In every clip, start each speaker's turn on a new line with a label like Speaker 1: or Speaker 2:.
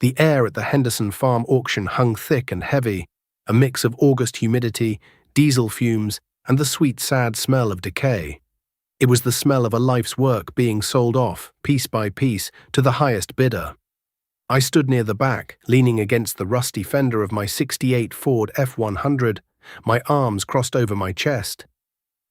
Speaker 1: The air at the Henderson Farm auction hung thick and heavy, a mix of August humidity, diesel fumes, and the sweet, sad smell of decay. It was the smell of a life's work being sold off, piece by piece, to the highest bidder. I stood near the back, leaning against the rusty fender of my '68 Ford F100, my arms crossed over my chest.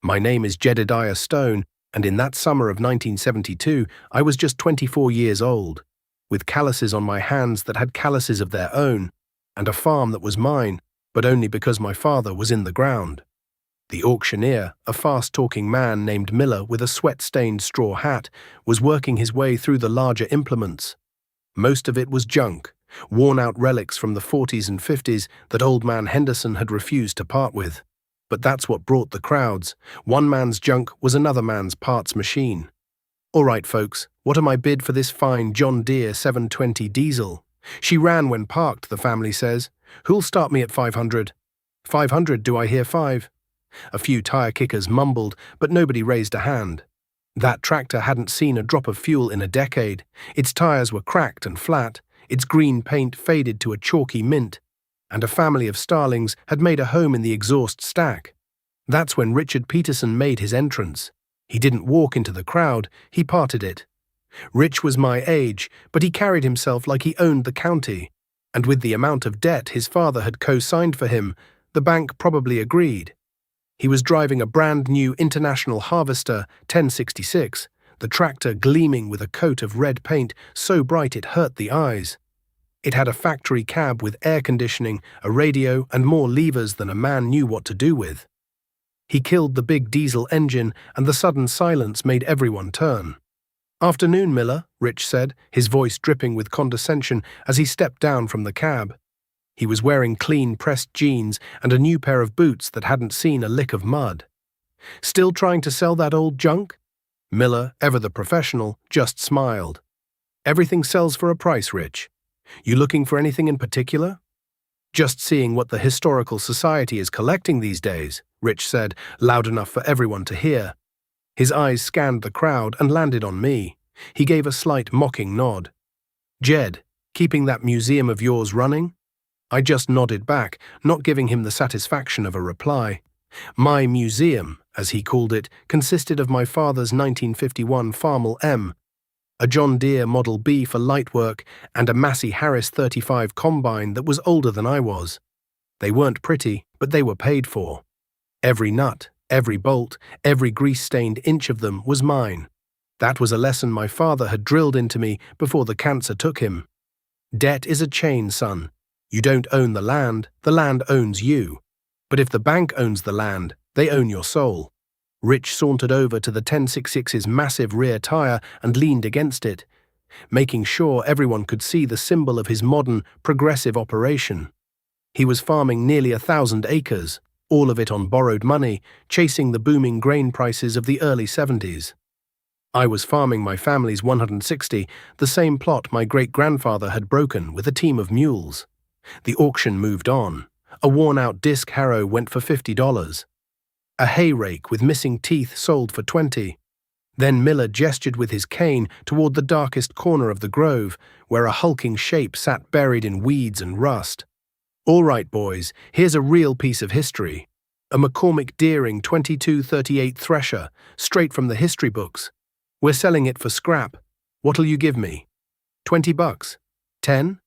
Speaker 1: My name is Jedediah Stone, and in that summer of 1972, I was just 24 years old, with calluses on my hands that had calluses of their own, and a farm that was mine, but only because my father was in the ground. The auctioneer, a fast-talking man named Miller with a sweat-stained straw hat, was working his way through the larger implements. Most of it was junk, worn-out relics from the 40s and 50s that old man Henderson had refused to part with. But that's what brought the crowds. One man's junk was another man's parts machine. All right, folks, what am I bid for this fine John Deere 720 diesel? She ran when parked, the family says. Who'll start me at 500? 500, do I hear 5? A few tire kickers mumbled, but nobody raised a hand. That tractor hadn't seen a drop of fuel in a decade. Its tires were cracked and flat, its green paint faded to a chalky mint, and a family of starlings had made a home in the exhaust stack. That's when Richard Peterson made his entrance. He didn't walk into the crowd, he parted it. Rich was my age, but he carried himself like he owned the county, and with the amount of debt his father had co-signed for him, the bank probably agreed. He was driving a brand-new International Harvester 1066, the tractor gleaming with a coat of red paint so bright it hurt the eyes. It had a factory cab with air conditioning, a radio, and more levers than a man knew what to do with. He killed the big diesel engine, and the sudden silence made everyone turn. "Afternoon, Miller," Rich said, his voice dripping with condescension as he stepped down from the cab. He was wearing clean pressed jeans and a new pair of boots that hadn't seen a lick of mud. "Still trying to sell that old junk?" Miller, ever the professional, just smiled. "Everything sells for a price, Rich. You looking for anything in particular?" "Just seeing what the Historical Society is collecting these days," Rich said, loud enough for everyone to hear. His eyes scanned the crowd and landed on me. He gave a slight mocking nod. "Jed, keeping that museum of yours running?" I just nodded back, not giving him the satisfaction of a reply. My museum, as he called it, consisted of my father's 1951 Farmall M, a John Deere Model B for light work, and a Massey Harris 35 combine that was older than I was. They weren't pretty, but they were paid for. Every nut, every bolt, every grease-stained inch of them was mine. That was a lesson my father had drilled into me before the cancer took him. Debt is a chain, son. You don't own the land owns you. But if the bank owns the land, they own your soul. Rich sauntered over to the 1066's massive rear tire and leaned against it, making sure everyone could see the symbol of his modern, progressive operation. He was farming nearly 1,000 acres, all of it on borrowed money, chasing the booming grain prices of the early 70s. I was farming my family's 160, the same plot my great-grandfather had broken with a team of mules. The auction moved on. A worn-out disc harrow went for $50. A hay rake with missing teeth sold for $20. Then Miller gestured with his cane toward the darkest corner of the grove, where a hulking shape sat buried in weeds and rust. "All right, boys, here's a real piece of history. A McCormick Deering 2238 Thresher, straight from the history books. We're selling it for scrap. What'll you give me? $20? 10?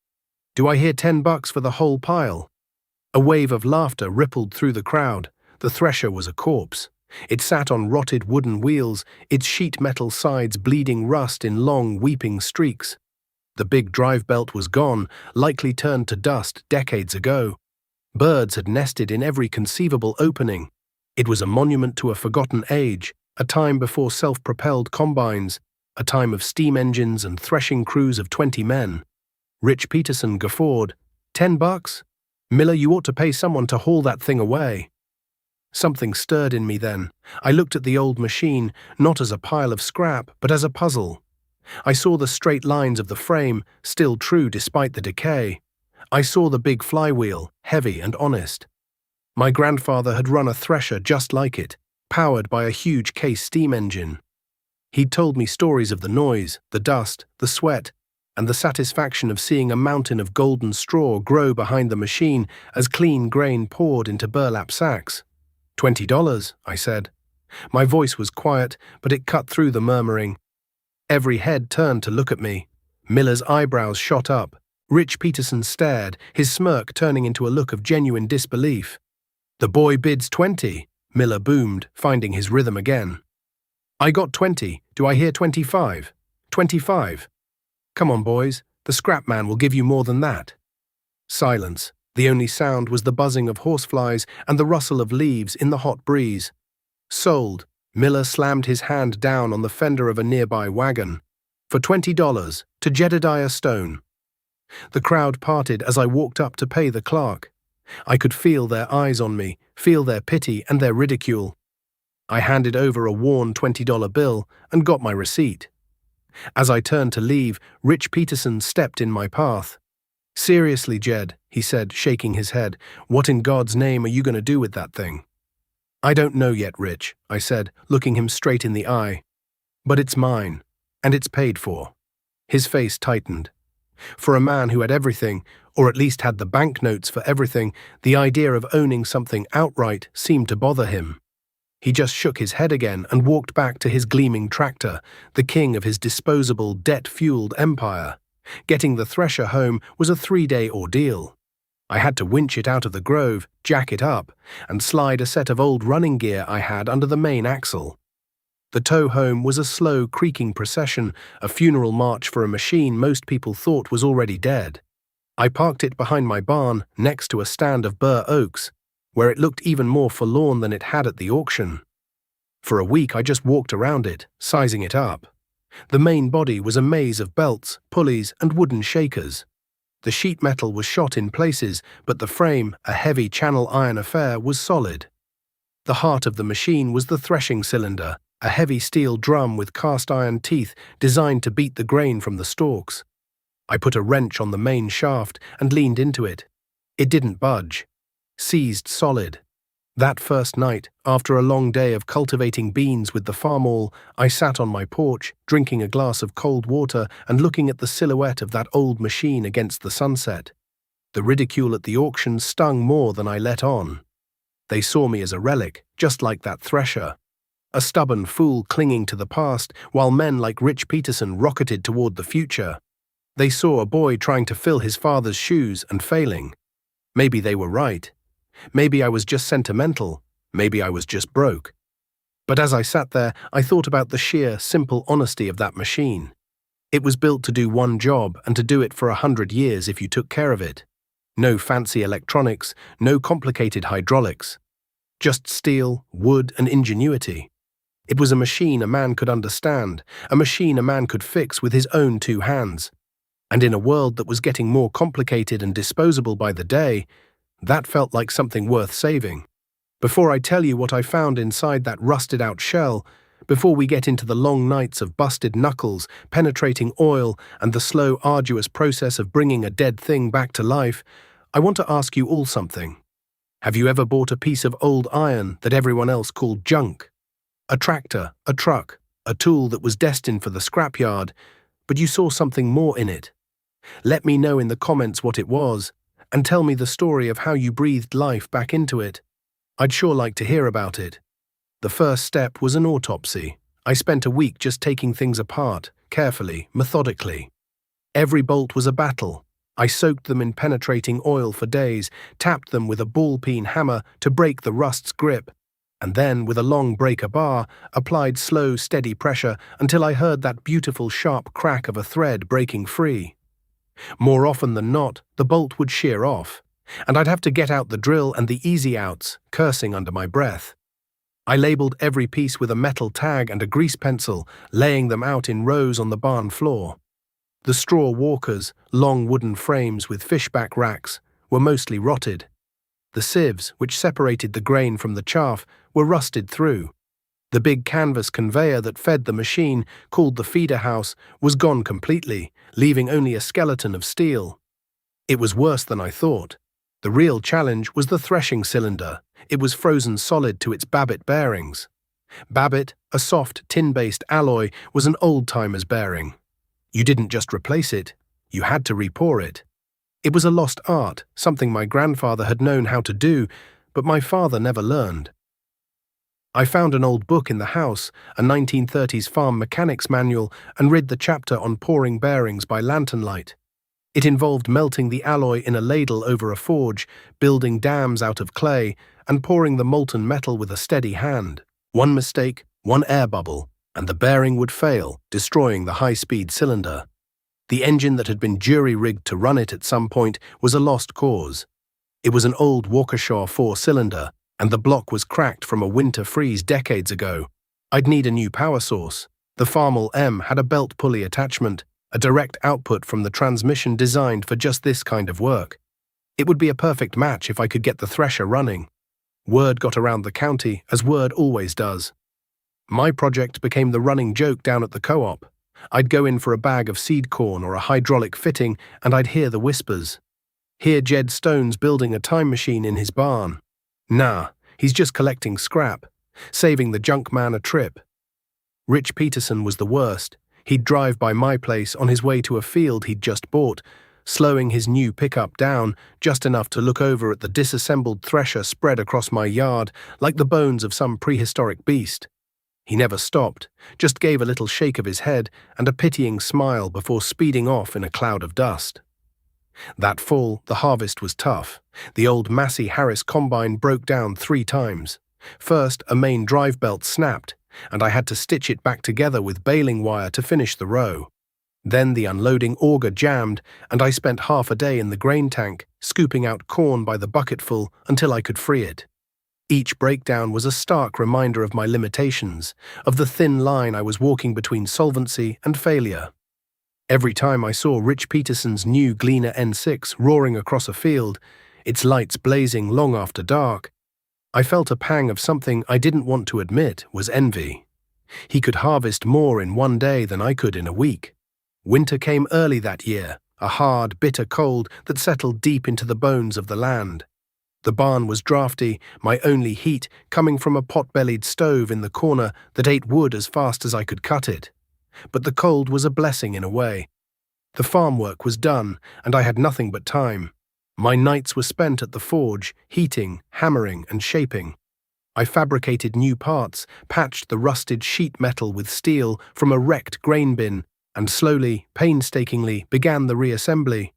Speaker 1: Do I hear $10 for the whole pile?" A wave of laughter rippled through the crowd. The Thresher was a corpse. It sat on rotted wooden wheels, its sheet metal sides bleeding rust in long, weeping streaks. The big drive belt was gone, likely turned to dust decades ago. Birds had nested in every conceivable opening. It was a monument to a forgotten age, a time before self-propelled combines, a time of steam engines and threshing crews of 20 men. Rich Peterson guffawed. $10? Miller, you ought to pay someone to haul that thing away." Something stirred in me then. I looked at the old machine, not as a pile of scrap, but as a puzzle. I saw the straight lines of the frame, still true despite the decay. I saw the big flywheel, heavy and honest. My grandfather had run a Thresher just like it, powered by a huge case steam engine. He'd told me stories of the noise, the dust, the sweat, and the satisfaction of seeing a mountain of golden straw grow behind the machine as clean grain poured into burlap sacks. $20, I said. My voice was quiet, but it cut through the murmuring. Every head turned to look at me. Miller's eyebrows shot up. Rich Peterson stared, his smirk turning into a look of genuine disbelief. "The boy bids 20, Miller boomed, finding his rhythm again. "I got 20. Do I hear 25? 25. Come on, boys. The scrap man will give you more than that." Silence. The only sound was the buzzing of horseflies and the rustle of leaves in the hot breeze. "Sold." Miller slammed his hand down on the fender of a nearby wagon. "For $20, to Jedediah Stone." The crowd parted as I walked up to pay the clerk. I could feel their eyes on me, feel their pity and their ridicule. I handed over a worn $20 bill and got my receipt. As I turned to leave, Rich Peterson stepped in my path. "Seriously, Jed," he said, shaking his head, "what in God's name are you going to do with that thing?" "I don't know yet, Rich," I said, looking him straight in the eye. "But it's mine, and it's paid for." His face tightened. For a man who had everything, or at least had the banknotes for everything, the idea of owning something outright seemed to bother him. He just shook his head again and walked back to his gleaming tractor, the king of his disposable, debt-fueled empire. Getting the Thresher home was a 3-day ordeal. I had to winch it out of the grove, jack it up, and slide a set of old running gear I had under the main axle. The tow home was a slow, creaking procession, a funeral march for a machine most people thought was already dead. I parked it behind my barn, next to a stand of bur oaks, where it looked even more forlorn than it had at the auction. For a week I just walked around it, sizing it up. The main body was a maze of belts, pulleys, and wooden shakers. The sheet metal was shot in places, but the frame, a heavy channel iron affair, was solid. The heart of the machine was the threshing cylinder, a heavy steel drum with cast iron teeth designed to beat the grain from the stalks. I put a wrench on the main shaft and leaned into it. It didn't budge. Seized solid. That first night, after a long day of cultivating beans with the farm-all, I sat on my porch, drinking a glass of cold water and looking at the silhouette of that old machine against the sunset. The ridicule at the auction stung more than I let on. They saw me as a relic, just like that Thresher. A stubborn fool clinging to the past, while men like Rich Peterson rocketed toward the future. They saw a boy trying to fill his father's shoes and failing. Maybe they were right. Maybe I was just sentimental. Maybe I was just broke. But as I sat there, I thought about the sheer, simple honesty of that machine. It was built to do one job and to do it for 100 years if you took care of it. No fancy electronics, no complicated hydraulics. Just steel, wood, and ingenuity. It was a machine a man could understand, a machine a man could fix with his own 2 hands. And in a world that was getting more complicated and disposable by the day, that felt like something worth saving. Before I tell you what I found inside that rusted-out shell, before we get into the long nights of busted knuckles, penetrating oil, and the slow, arduous process of bringing a dead thing back to life, I want to ask you all something. Have you ever bought a piece of old iron that everyone else called junk? A tractor, a truck, a tool that was destined for the scrapyard, but you saw something more in it? Let me know in the comments what it was, and tell me the story of how you breathed life back into it. I'd sure like to hear about it. The first step was an autopsy. I spent a week just taking things apart, carefully, methodically. Every bolt was a battle. I soaked them in penetrating oil for days, tapped them with a ball-peen hammer to break the rust's grip, and then, with a long breaker bar, applied slow, steady pressure until I heard that beautiful sharp crack of a thread breaking free. More often than not, the bolt would shear off, and I'd have to get out the drill and the easy outs, cursing under my breath. I labeled every piece with a metal tag and a grease pencil, laying them out in rows on the barn floor. The straw walkers, long wooden frames with fishback racks, were mostly rotted. The sieves, which separated the grain from the chaff, were rusted through. The big canvas conveyor that fed the machine, called the feeder house, was gone completely, leaving only a skeleton of steel. It was worse than I thought. The real challenge was the threshing cylinder. It was frozen solid to its Babbitt bearings. Babbitt, a soft, tin-based alloy, was an old-timer's bearing. You didn't just replace it, You had to repour it. It was a lost art, something my grandfather had known how to do, but my father never learned. I found an old book in the house, a 1930s farm mechanics manual, and read the chapter on pouring bearings by lantern light. It involved melting the alloy in a ladle over a forge, building dams out of clay, and pouring the molten metal with a steady hand. One mistake, one air bubble, and the bearing would fail, destroying the high-speed cylinder. The engine that had been jury-rigged to run it at some point was a lost cause. It was an old Waukesha four-cylinder, and the block was cracked from a winter freeze decades ago. I'd need a new power source. The Farmall M had a belt pulley attachment, a direct output from the transmission designed for just this kind of work. It would be a perfect match if I could get the Thresher running. Word got around the county, as word always does. My project became the running joke down at the co-op. I'd go in for a bag of seed corn or a hydraulic fitting, and I'd hear the whispers. Hear Jed Stone's building a time machine in his barn. Nah, he's just collecting scrap, saving the junk man a trip. Rich Peterson was the worst. He'd drive by my place on his way to a field he'd just bought, slowing his new pickup down just enough to look over at the disassembled thresher spread across my yard like the bones of some prehistoric beast. He never stopped, just gave a little shake of his head and a pitying smile before speeding off in a cloud of dust. That fall, the harvest was tough. The old Massey Harris combine broke down 3 times. First, a main drive belt snapped, and I had to stitch it back together with baling wire to finish the row. Then the unloading auger jammed, and I spent half a day in the grain tank, scooping out corn by the bucketful until I could free it. Each breakdown was a stark reminder of my limitations, of the thin line I was walking between solvency and failure. Every time I saw Rich Peterson's new Gleaner N6 roaring across a field, its lights blazing long after dark, I felt a pang of something I didn't want to admit was envy. He could harvest more in one day than I could in a week. Winter came early that year, a hard, bitter cold that settled deep into the bones of the land. The barn was drafty, my only heat coming from a pot-bellied stove in the corner that ate wood as fast as I could cut it. But the cold was a blessing in a way. The farm work was done, and I had nothing but time. My nights were spent at the forge, heating, hammering, and shaping. I fabricated new parts, patched the rusted sheet metal with steel from a wrecked grain bin, and slowly, painstakingly, began the reassembly.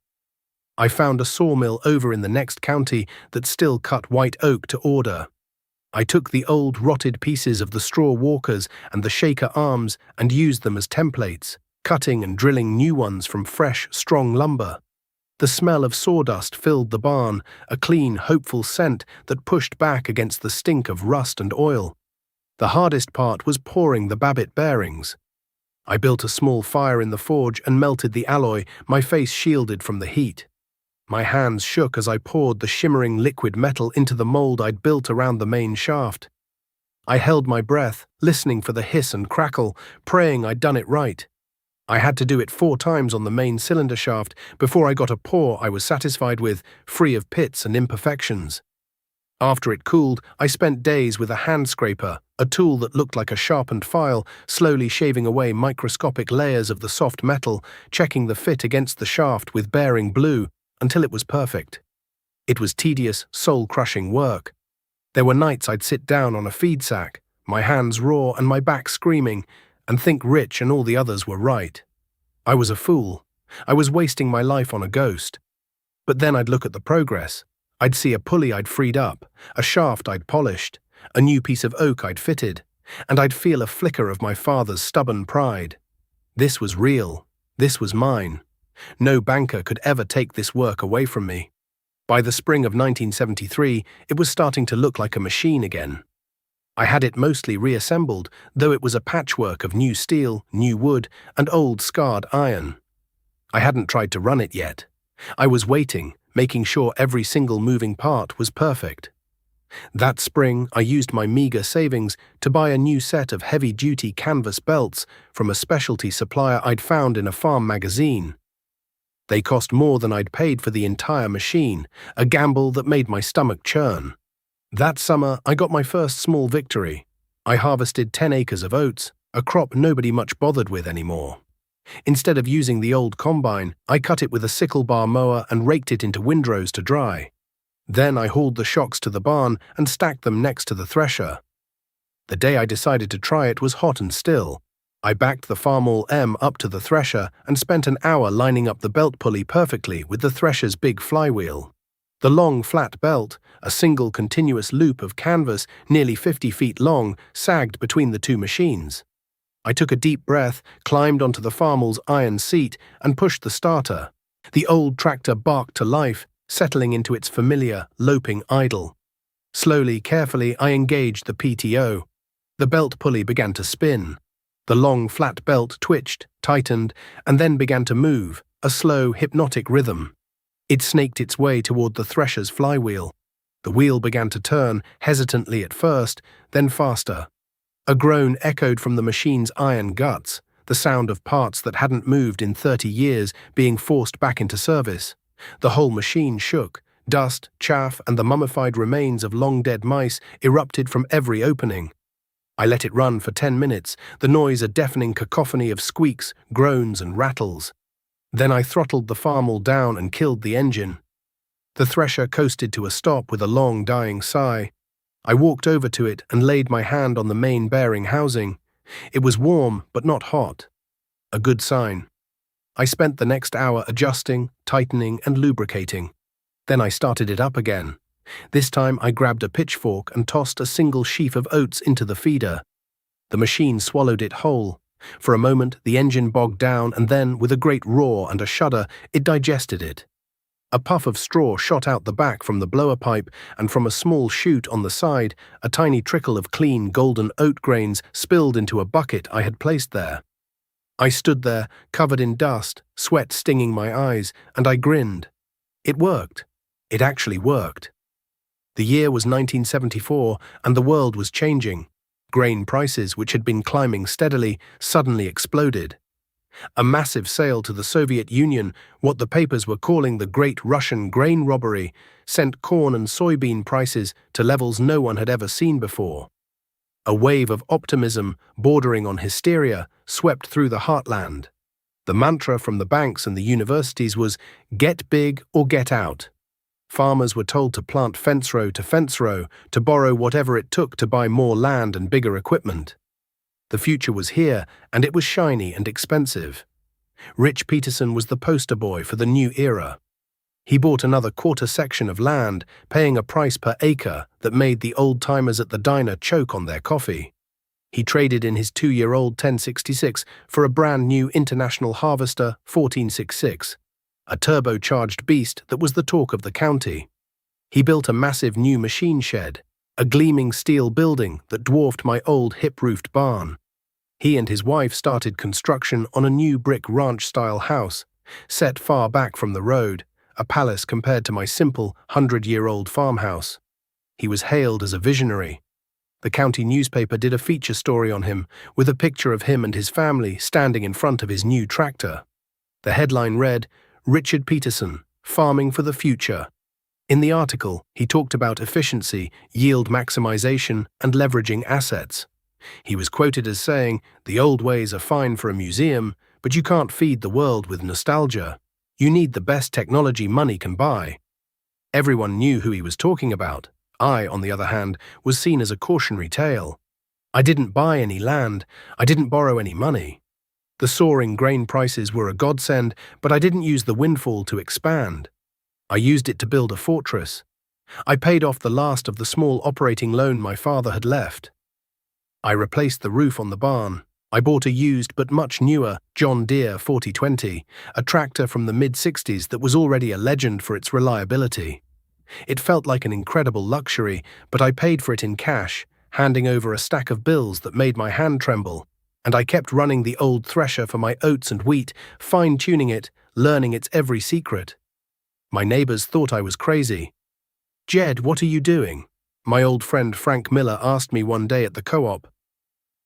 Speaker 1: I found a sawmill over in the next county that still cut white oak to order. I took the old rotted pieces of the straw walkers and the shaker arms and used them as templates, cutting and drilling new ones from fresh, strong lumber. The smell of sawdust filled the barn, a clean, hopeful scent that pushed back against the stink of rust and oil. The hardest part was pouring the Babbitt bearings. I built a small fire in the forge and melted the alloy, my face shielded from the heat. My hands shook as I poured the shimmering liquid metal into the mold I'd built around the main shaft. I held my breath, listening for the hiss and crackle, praying I'd done it right. I had to do it 4 times on the main cylinder shaft before I got a pour I was satisfied with, free of pits and imperfections. After it cooled, I spent days with a hand scraper, a tool that looked like a sharpened file, slowly shaving away microscopic layers of the soft metal, checking the fit against the shaft with bearing blue, until it was perfect. It was tedious, soul-crushing work. There were nights I'd sit down on a feed sack, my hands raw and my back screaming, and think Rich and all the others were right. I was a fool. I was wasting my life on a ghost. But then I'd look at the progress. I'd see a pulley I'd freed up, a shaft I'd polished, a new piece of oak I'd fitted, and I'd feel a flicker of my father's stubborn pride. This was real. This was mine. No banker could ever take this work away from me. By the spring of 1973, it was starting to look like a machine again. I had it mostly reassembled, though it was a patchwork of new steel, new wood, and old scarred iron. I hadn't tried to run it yet. I was waiting, making sure every single moving part was perfect. That spring, I used my meager savings to buy a new set of heavy-duty canvas belts from a specialty supplier I'd found in a farm magazine. They cost more than I'd paid for the entire machine, a gamble that made my stomach churn. That summer, I got my first small victory. I harvested 10 acres of oats, a crop nobody much bothered with anymore. Instead of using the old combine, I cut it with a sickle bar mower and raked it into windrows to dry. Then I hauled the shocks to the barn and stacked them next to the thresher. The day I decided to try it was hot and still. I backed the Farmall M up to the thresher and spent an hour lining up the belt pulley perfectly with the thresher's big flywheel. The long, flat belt, a single continuous loop of canvas nearly 50 feet long, sagged between the two machines. I took a deep breath, climbed onto the Farmall's iron seat, and pushed the starter. The old tractor barked to life, settling into its familiar, loping idle. Slowly, carefully, I engaged the PTO. The belt pulley began to spin. The long, flat belt twitched, tightened, and then began to move, a slow, hypnotic rhythm. It snaked its way toward the thresher's flywheel. The wheel began to turn, hesitantly at first, then faster. A groan echoed from the machine's iron guts, the sound of parts that hadn't moved in 30 years being forced back into service. The whole machine shook. Dust, chaff, and the mummified remains of long-dead mice erupted from every opening. I let it run for 10 minutes, the noise a deafening cacophony of squeaks, groans, and rattles. Then I throttled the Farmall down and killed the engine. The thresher coasted to a stop with a long, dying sigh. I walked over to it and laid my hand on the main bearing housing. It was warm, but not hot. A good sign. I spent the next hour adjusting, tightening, and lubricating. Then I started it up again. This time I grabbed a pitchfork and tossed a single sheaf of oats into the feeder. The machine swallowed it whole. For a moment, the engine bogged down, and then, with a great roar and a shudder, it digested it. A puff of straw shot out the back from the blower pipe, and from a small chute on the side, a tiny trickle of clean, golden oat grains spilled into a bucket I had placed there. I stood there, covered in dust, sweat stinging my eyes, and I grinned. It worked. It actually worked. The year was 1974, and the world was changing. Grain prices, which had been climbing steadily, suddenly exploded. A massive sale to the Soviet Union, what the papers were calling the Great Russian Grain Robbery, sent corn and soybean prices to levels no one had ever seen before. A wave of optimism, bordering on hysteria, swept through the heartland. The mantra from the banks and the universities was, "Get big or get out." Farmers were told to plant fence row to fence row, to borrow whatever it took to buy more land and bigger equipment. The future was here, and it was shiny and expensive. Rich Peterson was the poster boy for the new era. He bought another quarter section of land, paying a price per acre that made the old-timers at the diner choke on their coffee. He traded in his 2-year-old 1066 for a brand-new International Harvester 1466. A turbocharged beast that was the talk of the county. He built a massive new machine shed, a gleaming steel building that dwarfed my old hip-roofed barn. He and his wife started construction on a new brick ranch-style house, set far back from the road, a palace compared to my simple 100-year-old farmhouse. He was hailed as a visionary. The county newspaper did a feature story on him, with a picture of him and his family standing in front of his new tractor. The headline read, "Richard Peterson, Farming for the Future." In the article, he talked about efficiency, yield maximization, and leveraging assets. He was quoted as saying, "The old ways are fine for a museum, but you can't feed the world with nostalgia. You need the best technology money can buy." Everyone knew who he was talking about. I, on the other hand, was seen as a cautionary tale. I didn't buy any land. I didn't borrow any money. The soaring grain prices were a godsend, but I didn't use the windfall to expand. I used it to build a fortress. I paid off the last of the small operating loan my father had left. I replaced the roof on the barn. I bought a used but much newer John Deere 4020, a tractor from the mid-60s that was already a legend for its reliability. It felt like an incredible luxury, but I paid for it in cash, handing over a stack of bills that made my hand tremble. And I kept running the old thresher for my oats and wheat, fine-tuning it, learning its every secret. My neighbors thought I was crazy. "Jed, what are you doing?" my old friend Frank Miller asked me one day at the co-op.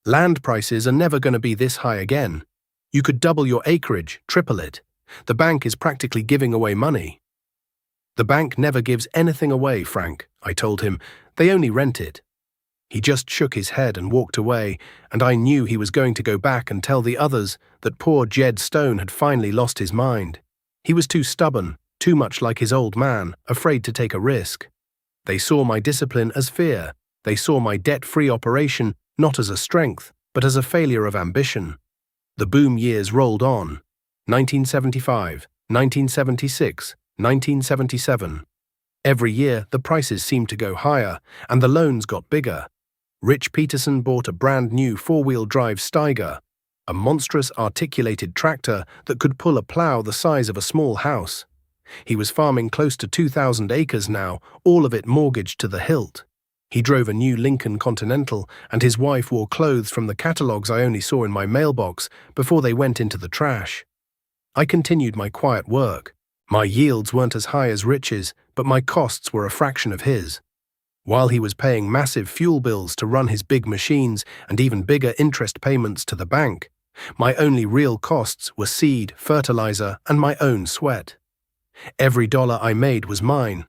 Speaker 1: "Land prices are never going to be this high again. You could double your acreage, triple it. The bank is practically giving away money." "The bank never gives anything away, Frank," I told him. "They only rent it." He just shook his head and walked away, and I knew he was going to go back and tell the others that poor Jed Stone had finally lost his mind. He was too stubborn, too much like his old man, afraid to take a risk. They saw my discipline as fear. They saw my debt-free operation not as a strength, but as a failure of ambition. The boom years rolled on. 1975, 1976, 1977. Every year, the prices seemed to go higher, and the loans got bigger. Rich Peterson bought a brand-new four-wheel drive Steiger, a monstrous articulated tractor that could pull a plow the size of a small house. He was farming close to 2,000 acres now, all of it mortgaged to the hilt. He drove a new Lincoln Continental, and his wife wore clothes from the catalogs I only saw in my mailbox before they went into the trash. I continued my quiet work. My yields weren't as high as Rich's, but my costs were a fraction of his. While he was paying massive fuel bills to run his big machines and even bigger interest payments to the bank, my only real costs were seed, fertilizer, and my own sweat. Every dollar I made was mine.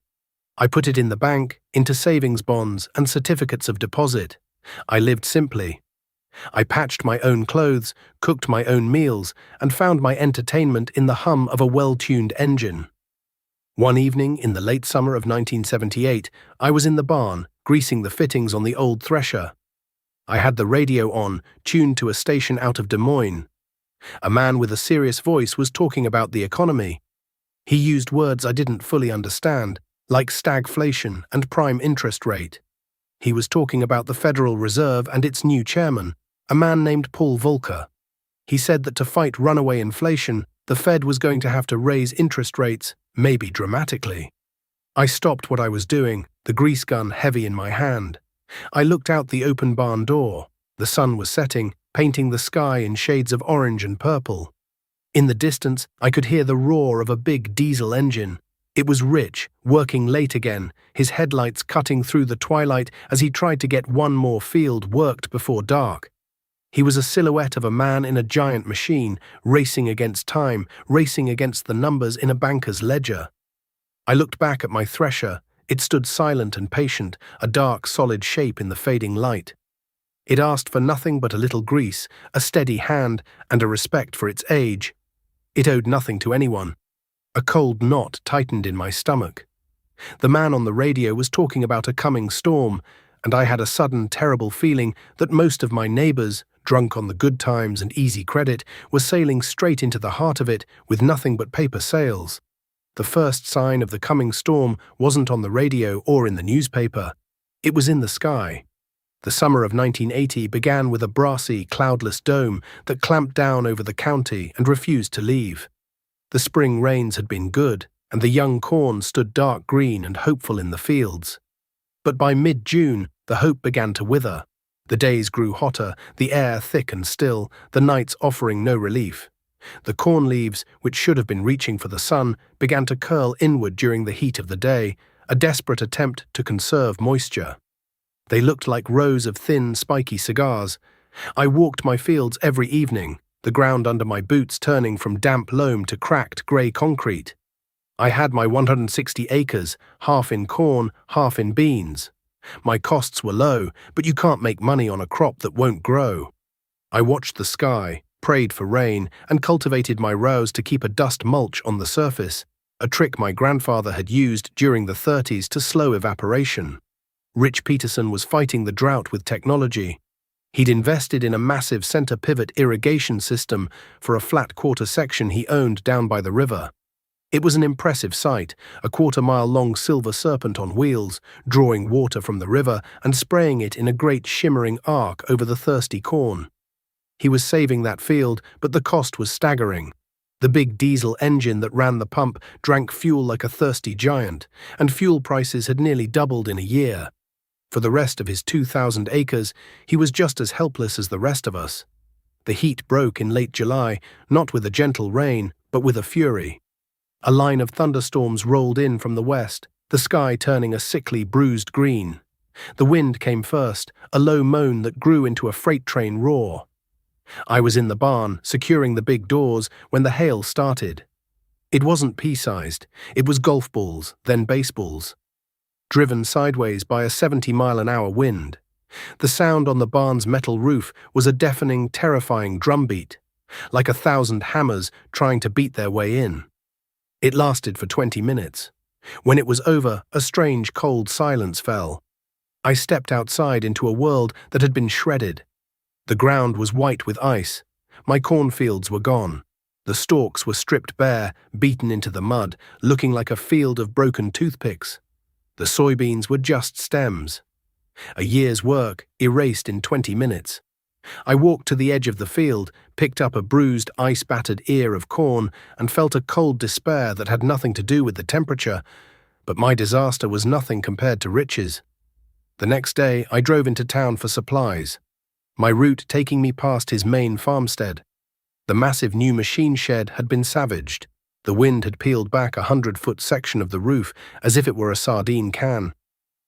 Speaker 1: I put it in the bank, into savings bonds and certificates of deposit. I lived simply. I patched my own clothes, cooked my own meals, and found my entertainment in the hum of a well-tuned engine. One evening in the late summer of 1978, I was in the barn, greasing the fittings on the old Thresher. I had the radio on, tuned to a station out of Des Moines. A man with a serious voice was talking about the economy. He used words I didn't fully understand, like stagflation and prime interest rate. He was talking about the Federal Reserve and its new chairman, a man named Paul Volcker. He said that to fight runaway inflation, the Fed was going to have to raise interest rates, maybe dramatically. I stopped what I was doing, the grease gun heavy in my hand. I looked out the open barn door. The sun was setting, painting the sky in shades of orange and purple. In the distance, I could hear the roar of a big diesel engine. It was Rich, working late again, his headlights cutting through the twilight as he tried to get one more field worked before dark. He was a silhouette of a man in a giant machine, racing against time, racing against the numbers in a banker's ledger. I looked back at my Thresher. It stood silent and patient, a dark, solid shape in the fading light. It asked for nothing but a little grease, a steady hand, and a respect for its age. It owed nothing to anyone. A cold knot tightened in my stomach. The man on the radio was talking about a coming storm, and I had a sudden, terrible feeling that most of my neighbors, drunk on the good times and easy credit, were sailing straight into the heart of it with nothing but paper sails. The first sign of the coming storm wasn't on the radio or in the newspaper. It was in the sky. The summer of 1980 began with a brassy, cloudless dome that clamped down over the county and refused to leave. The spring rains had been good, and the young corn stood dark green and hopeful in the fields. But by mid-June, the hope began to wither. The days grew hotter, the air thick and still, the nights offering no relief. The corn leaves, which should have been reaching for the sun, began to curl inward during the heat of the day, a desperate attempt to conserve moisture. They looked like rows of thin, spiky cigars. I walked my fields every evening, the ground under my boots turning from damp loam to cracked grey concrete. I had my 160 acres, half in corn, half in beans. My costs were low, but you can't make money on a crop that won't grow. I watched the sky, prayed for rain, and cultivated my rows to keep a dust mulch on the surface, a trick my grandfather had used during the 30s to slow evaporation. Rich Peterson was fighting the drought with technology. He'd invested in a massive center pivot irrigation system for a flat quarter section he owned down by the river. It was an impressive sight, a quarter-mile-long silver serpent on wheels, drawing water from the river and spraying it in a great shimmering arc over the thirsty corn. He was saving that field, but the cost was staggering. The big diesel engine that ran the pump drank fuel like a thirsty giant, and fuel prices had nearly doubled in a year. For the rest of his 2,000 acres, he was just as helpless as the rest of us. The heat broke in late July, not with a gentle rain, but with a fury. A line of thunderstorms rolled in from the west, the sky turning a sickly, bruised green. The wind came first, a low moan that grew into a freight train roar. I was in the barn, securing the big doors, when the hail started. It wasn't pea-sized, it was golf balls, then baseballs. Driven sideways by a 70-mile-an-hour wind. The sound on the barn's metal roof was a deafening, terrifying drumbeat, like 1,000 hammers trying to beat their way in. It lasted for 20 minutes. When it was over, a strange, cold silence fell. I stepped outside into a world that had been shredded. The ground was white with ice. My cornfields were gone. The stalks were stripped bare, beaten into the mud, looking like a field of broken toothpicks. The soybeans were just stems. A year's work erased in 20 minutes. I walked to the edge of the field, picked up a bruised, ice-battered ear of corn, and felt a cold despair that had nothing to do with the temperature, but my disaster was nothing compared to riches. The next day, I drove into town for supplies, my route taking me past his main farmstead. The massive new machine shed had been savaged. The wind had peeled back a 100-foot section of the roof as if it were a sardine can.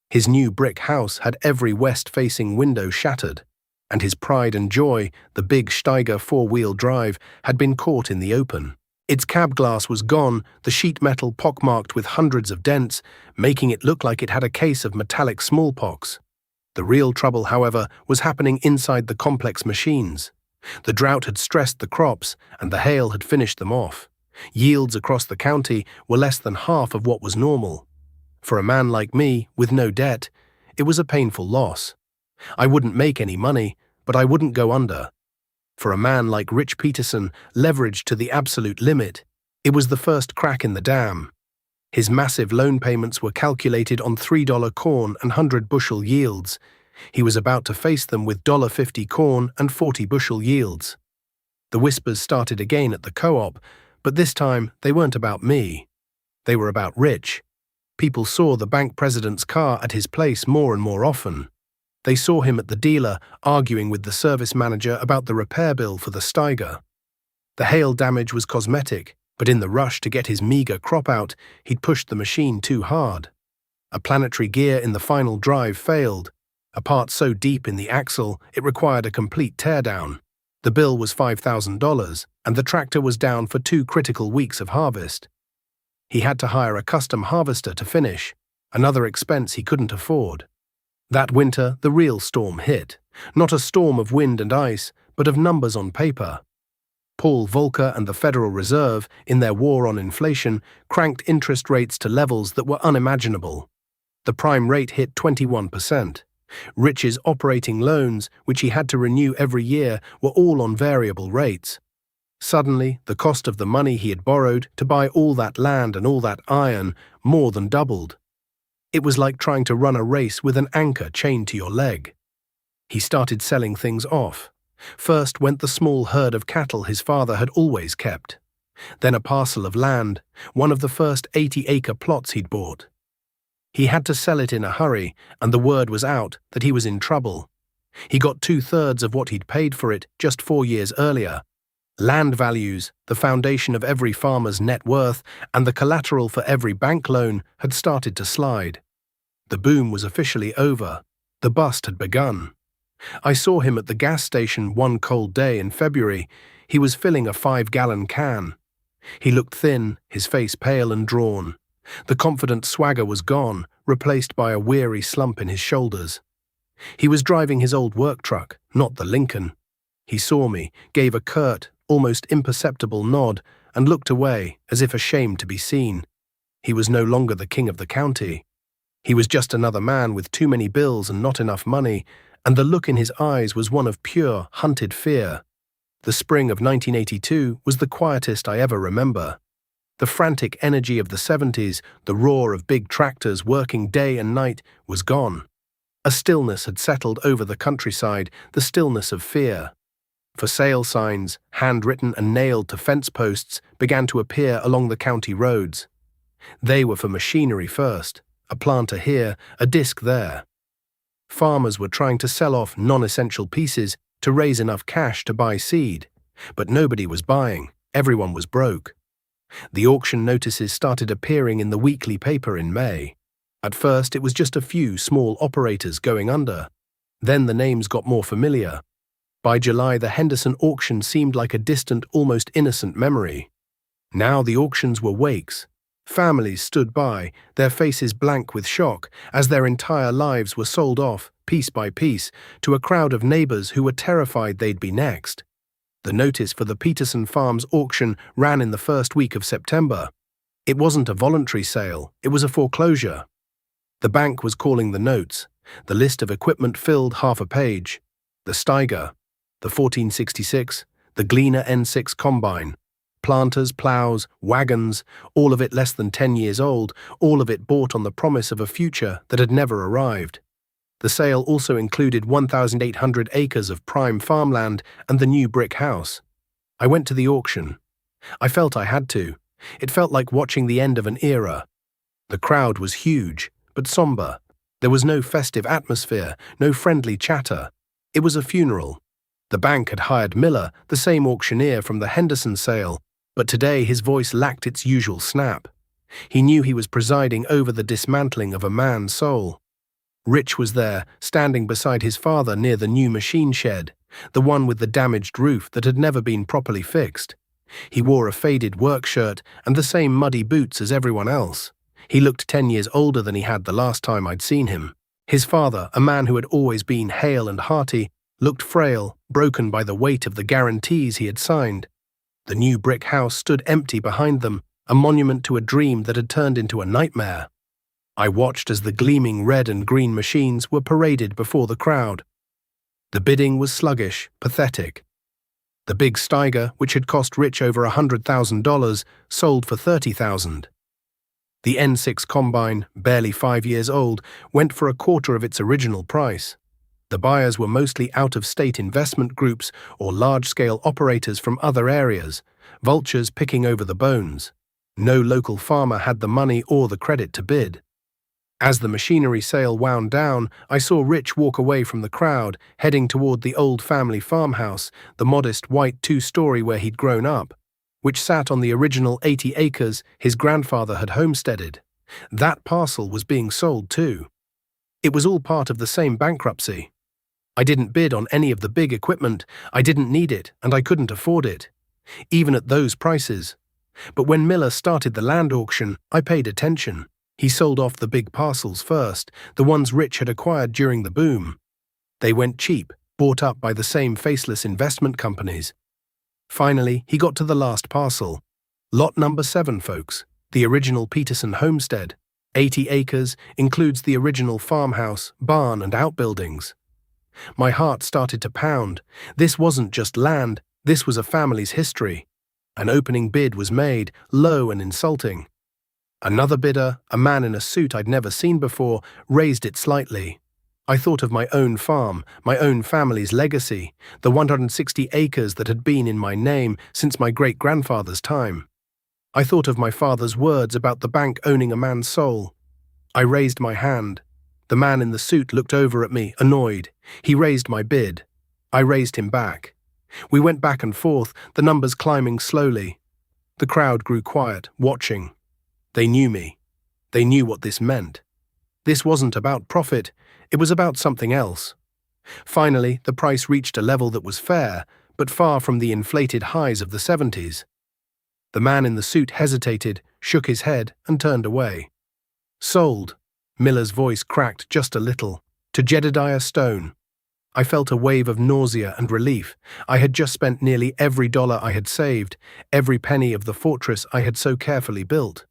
Speaker 1: His new brick house had every west-facing window shattered, and his pride and joy, the big Steiger four-wheel drive, had been caught in the open. Its cab glass was gone, the sheet metal pockmarked with hundreds of dents, making it look like it had a case of metallic smallpox. The real trouble, however, was happening inside the complex machines. The drought had stressed the crops, and the hail had finished them off. Yields across the county were less than half of what was normal. For a man like me, with no debt, it was a painful loss. I wouldn't make any money, but I wouldn't go under. For a man like Rich Peterson, leveraged to the absolute limit, it was the first crack in the dam. His massive loan payments were calculated on $3 corn and 100-bushel yields. He was about to face them with $1.50 corn and 40-bushel yields. The whispers started again at the co-op, but this time they weren't about me. They were about Rich. People saw the bank president's car at his place more and more often. They saw him at the dealer arguing with the service manager about the repair bill for the Steiger. The hail damage was cosmetic, but in the rush to get his meager crop out, he'd pushed the machine too hard. A planetary gear in the final drive failed, a part so deep in the axle it required a complete teardown. The bill was $5,000, and the tractor was down for 2 critical weeks of harvest. He had to hire a custom harvester to finish, another expense he couldn't afford. That winter, the real storm hit, not a storm of wind and ice, but of numbers on paper. Paul Volcker and the Federal Reserve, in their war on inflation, cranked interest rates to levels that were unimaginable. The prime rate hit 21%. Rich's operating loans, which he had to renew every year, were all on variable rates. Suddenly, the cost of the money he had borrowed to buy all that land and all that iron more than doubled. It was like trying to run a race with an anchor chained to your leg. He started selling things off. First went the small herd of cattle his father had always kept. Then a parcel of land, one of the first 80-acre plots he'd bought. He had to sell it in a hurry, and the word was out that he was in trouble. He got 2/3 of what he'd paid for it just 4 years earlier. Land values, the foundation of every farmer's net worth and the collateral for every bank loan, had started to slide. The boom was officially over. The bust had begun. I saw him at the gas station one cold day in February. He was filling a 5-gallon can. He looked thin, his face pale and drawn. The confident swagger was gone, replaced by a weary slump in his shoulders. He was driving his old work truck, not the Lincoln. He saw me, gave a curt, almost imperceptible nod, and looked away, as if ashamed to be seen. He was no longer the king of the county. He was just another man with too many bills and not enough money, and the look in his eyes was one of pure, hunted fear. The spring of 1982 was the quietest I ever remember. The frantic energy of the 70s, the roar of big tractors working day and night, was gone. A stillness had settled over the countryside, the stillness of fear. For sale signs, handwritten and nailed to fence posts, began to appear along the county roads. They were for machinery first, a planter here, a disc there. Farmers were trying to sell off non-essential pieces to raise enough cash to buy seed, but nobody was buying, everyone was broke. The auction notices started appearing in the weekly paper in May. At first it was just a few small operators going under. Then the names got more familiar. By July the Henderson auction seemed like a distant, almost innocent memory. Now the auctions were wakes. Families stood by, their faces blank with shock, as their entire lives were sold off, piece by piece, to a crowd of neighbors who were terrified they'd be next. The notice for the Peterson Farms auction ran in the first week of September. It wasn't a voluntary sale, it was a foreclosure. The bank was calling the notes. The list of equipment filled half a page. The Steiger, the 1466, the Gleaner N6 combine, planters, plows, wagons, all of it less than 10 years old, all of it bought on the promise of a future that had never arrived. The sale also included 1,800 acres of prime farmland and the new brick house. I went to the auction. I felt I had to. It felt like watching the end of an era. The crowd was huge, but somber. There was no festive atmosphere, no friendly chatter. It was a funeral. The bank had hired Miller, the same auctioneer from the Henderson sale, but today his voice lacked its usual snap. He knew he was presiding over the dismantling of a man's soul. Rich was there, standing beside his father near the new machine shed, the one with the damaged roof that had never been properly fixed. He wore a faded work shirt and the same muddy boots as everyone else. He looked 10 years older than he had the last time I'd seen him. His father, a man who had always been hale and hearty, looked frail, broken by the weight of the guarantees he had signed. The new brick house stood empty behind them, a monument to a dream that had turned into a nightmare. I watched as the gleaming red and green machines were paraded before the crowd. The bidding was sluggish, pathetic. The big Steiger, which had cost Rich over $100,000, sold for $30,000. The N6 combine, barely 5 years old, went for a quarter of its original price. The buyers were mostly out-of-state investment groups or large-scale operators from other areas, vultures picking over the bones. No local farmer had the money or the credit to bid. As the machinery sale wound down, I saw Rich walk away from the crowd, heading toward the old family farmhouse, the modest white two-story where he'd grown up, which sat on the original 80 acres his grandfather had homesteaded. That parcel was being sold too. It was all part of the same bankruptcy. I didn't bid on any of the big equipment, I didn't need it, and I couldn't afford it, even at those prices. But when Miller started the land auction, I paid attention. He sold off the big parcels first, the ones Rich had acquired during the boom. They went cheap, bought up by the same faceless investment companies. Finally, he got to the last parcel. Lot number 7, folks, the original Peterson homestead. 80 acres, includes the original farmhouse, barn and outbuildings. My heart started to pound. This wasn't just land, this was a family's history. An opening bid was made, low and insulting. Another bidder, a man in a suit I'd never seen before, raised it slightly. I thought of my own farm, my own family's legacy, the 160 acres that had been in my name since my great-grandfather's time. I thought of my father's words about the bank owning a man's soul. I raised my hand. The man in the suit looked over at me, annoyed. He raised my bid. I raised him back. We went back and forth, the numbers climbing slowly. The crowd grew quiet, watching. They knew me. They knew what this meant. This wasn't about profit, it was about something else. Finally, the price reached a level that was fair, but far from the inflated highs of the 70s. The man in the suit hesitated, shook his head, and turned away. Sold. Miller's voice cracked just a little. To Jedediah Stone. I felt a wave of nausea and relief. I had just spent nearly every dollar I had saved, every penny of the fortress I had so carefully built.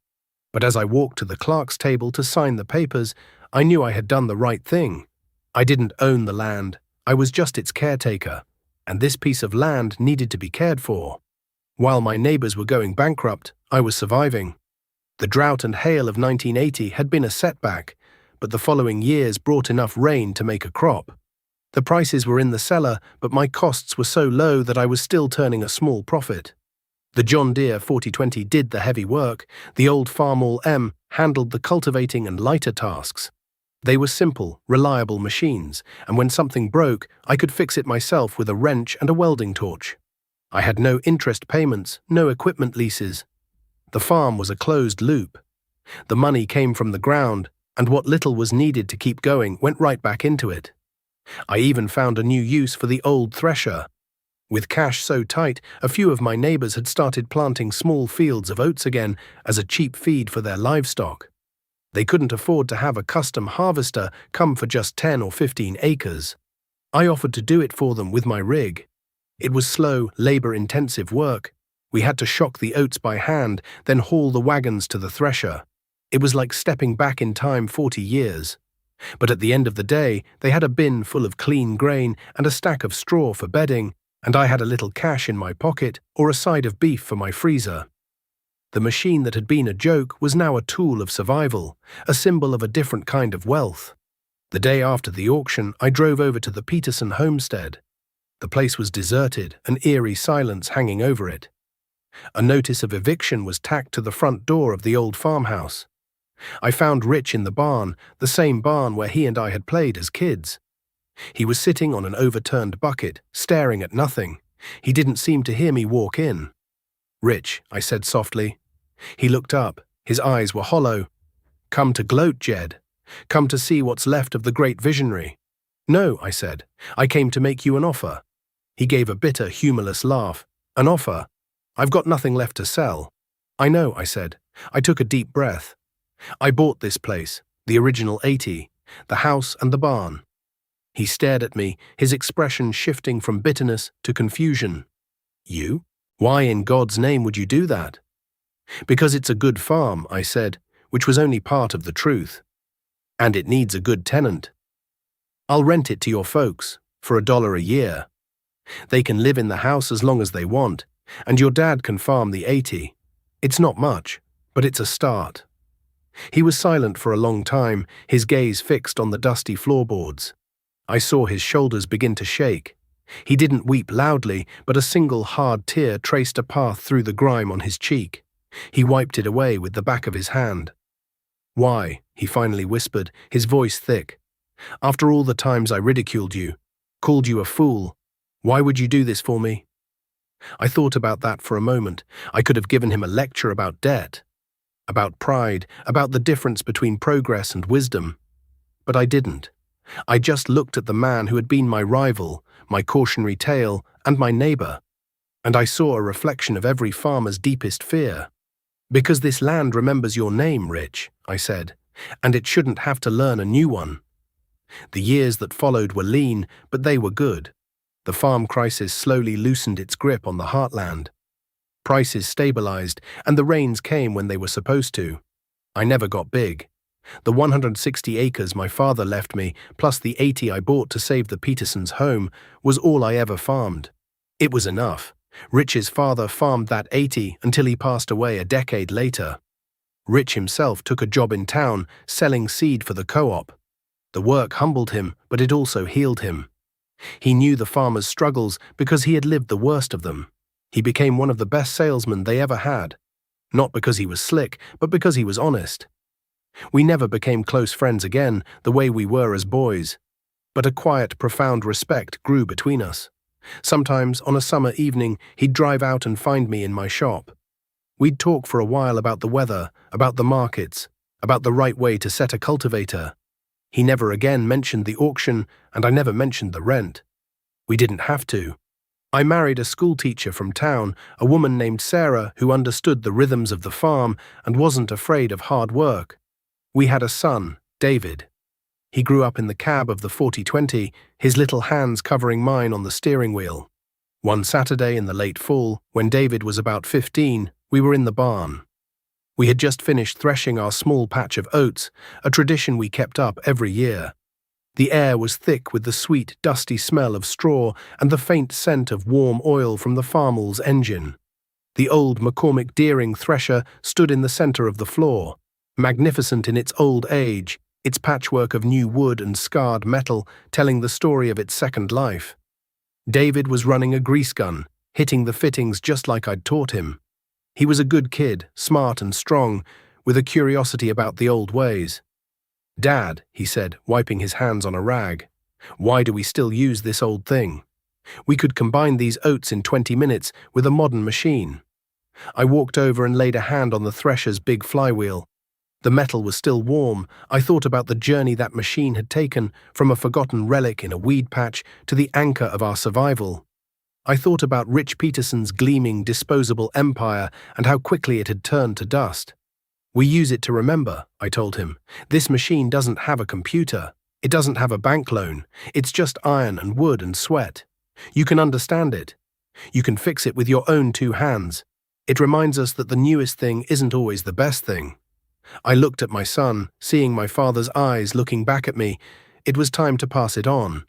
Speaker 1: But as I walked to the clerk's table to sign the papers, I knew I had done the right thing. I didn't own the land, I was just its caretaker, and this piece of land needed to be cared for. While my neighbors were going bankrupt, I was surviving. The drought and hail of 1980 had been a setback, but the following years brought enough rain to make a crop. The prices were in the cellar, but my costs were so low that I was still turning a small profit. The John Deere 4020 did the heavy work, the old Farmall M handled the cultivating and lighter tasks. They were simple, reliable machines, and when something broke, I could fix it myself with a wrench and a welding torch. I had no interest payments, no equipment leases. The farm was a closed loop. The money came from the ground, and what little was needed to keep going went right back into it. I even found a new use for the old Thresher. With cash so tight, a few of my neighbors had started planting small fields of oats again as a cheap feed for their livestock. They couldn't afford to have a custom harvester come for just 10 or 15 acres. I offered to do it for them with my rig. It was slow, labor-intensive work. We had to shock the oats by hand, then haul the wagons to the thresher. It was like stepping back in time 40 years. But at the end of the day, they had a bin full of clean grain and a stack of straw for bedding, and I had a little cash in my pocket or a side of beef for my freezer. The machine that had been a joke was now a tool of survival, a symbol of a different kind of wealth. The day after the auction, I drove over to the Peterson homestead. The place was deserted, an eerie silence hanging over it. A notice of eviction was tacked to the front door of the old farmhouse. I found Rich in the barn, the same barn where he and I had played as kids. He was sitting on an overturned bucket, staring at nothing. He didn't seem to hear me walk in. "Rich," I said softly. He looked up. His eyes were hollow. "Come to gloat, Jed. Come to see what's left of the great visionary." "No," I said. "I came to make you an offer." He gave a bitter, humorless laugh. "An offer? I've got nothing left to sell." "I know," I said. I took a deep breath. "I bought this place, the original 80, the house and the barn." He stared at me, his expression shifting from bitterness to confusion. "You? Why in God's name would you do that?" "Because it's a good farm," I said, which was only part of the truth. "And it needs a good tenant. I'll rent it to your folks, for $1 a year. They can live in the house as long as they want, and your dad can farm the 80. It's not much, but it's a start." He was silent for a long time, his gaze fixed on the dusty floorboards. I saw his shoulders begin to shake. He didn't weep loudly, but a single hard tear traced a path through the grime on his cheek. He wiped it away with the back of his hand. "Why?" he finally whispered, his voice thick. "After all the times I ridiculed you, called you a fool, why would you do this for me?" I thought about that for a moment. I could have given him a lecture about debt, about pride, about the difference between progress and wisdom. But I didn't. I just looked at the man who had been my rival, my cautionary tale, and my neighbor. And I saw a reflection of every farmer's deepest fear. "Because this land remembers your name, Rich," I said, "and it shouldn't have to learn a new one." The years that followed were lean, but they were good. The farm crisis slowly loosened its grip on the heartland. Prices stabilized, and the rains came when they were supposed to. I never got big. The 160 acres my father left me, plus the 80 I bought to save the Petersons' home, was all I ever farmed. It was enough. Rich's father farmed that 80 until he passed away a decade later. Rich himself took a job in town, selling seed for the co-op. The work humbled him, but it also healed him. He knew the farmers' struggles because he had lived the worst of them. He became one of the best salesmen they ever had. Not because he was slick, but because he was honest. We never became close friends again, the way we were as boys. But a quiet, profound respect grew between us. Sometimes, on a summer evening, he'd drive out and find me in my shop. We'd talk for a while about the weather, about the markets, about the right way to set a cultivator. He never again mentioned the auction, and I never mentioned the rent. We didn't have to. I married a schoolteacher from town, a woman named Sarah who understood the rhythms of the farm and wasn't afraid of hard work. We had a son, David. He grew up in the cab of the 4020, his little hands covering mine on the steering wheel. One Saturday in the late fall, when David was about 15, we were in the barn. We had just finished threshing our small patch of oats, a tradition we kept up every year. The air was thick with the sweet, dusty smell of straw and the faint scent of warm oil from the farmer's engine. The old McCormick Deering thresher stood in the center of the floor, magnificent in its old age, its patchwork of new wood and scarred metal telling the story of its second life. David was running a grease gun, hitting the fittings just like I'd taught him. He was a good kid, smart and strong, with a curiosity about the old ways. "Dad," he said, wiping his hands on a rag, "why do we still use this old thing? We could combine these oats in 20 minutes with a modern machine." I walked over and laid a hand on the thresher's big flywheel. The metal was still warm. I thought about the journey that machine had taken, from a forgotten relic in a weed patch to the anchor of our survival. I thought about Rich Peterson's gleaming, disposable empire and how quickly it had turned to dust. We use it to remember, I told him. This machine doesn't have a computer. It doesn't have a bank loan. It's just iron and wood and sweat. You can understand it. You can fix it with your own 2 hands. It reminds us that the newest thing isn't always the best thing. I looked at my son, seeing my father's eyes looking back at me. It was time to pass it on.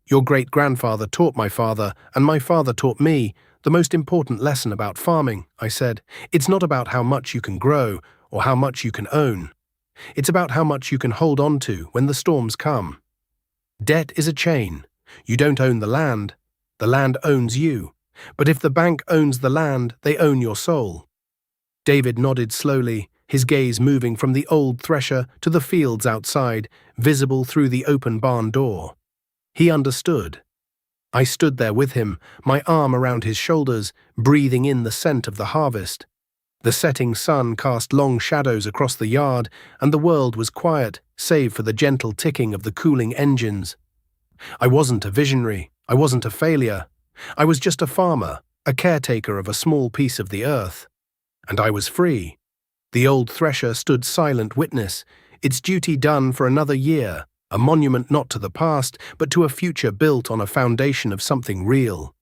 Speaker 1: Your great-grandfather taught my father, and my father taught me, the most important lesson about farming, I said. It's not about how much you can grow or how much you can own. It's about how much you can hold on to when the storms come. Debt is a chain. You don't own the land owns you. But if the bank owns the land, they own your soul. David nodded slowly, his gaze moving from the old thresher to the fields outside, visible through the open barn door. He understood. I stood there with him, my arm around his shoulders, breathing in the scent of the harvest. The setting sun cast long shadows across the yard, and the world was quiet, save for the gentle ticking of the cooling engines. I wasn't a visionary. I wasn't a failure. I was just a farmer, a caretaker of a small piece of the earth. And I was free. The old thresher stood silent witness, its duty done for another year, a monument not to the past, but to a future built on a foundation of something real.